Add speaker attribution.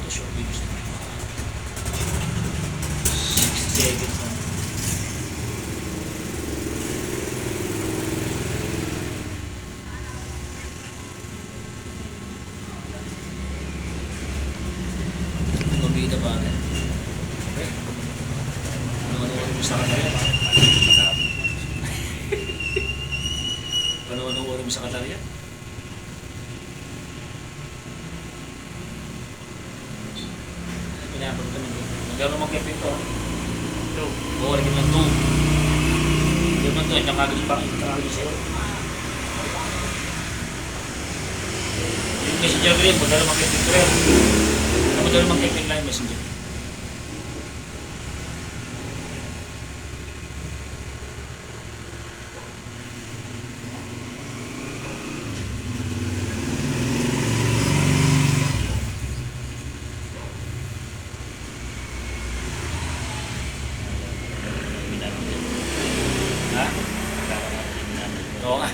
Speaker 1: to short videos. 6 seconds lang. Mabida ba rin? Okay. Ano mo sa Katarya? Ano mo sa Katarya? Pinapag ka naman. Nagkaroon mo kay Pito. Oo, lagi lang 2. Hindi naman 2, nakagod pa. Nakagod sa'yo. Yung messenger ko rin, punta naman kay Pito rin. Punta naman kay Pito lang messenger. Ha? Oo nga.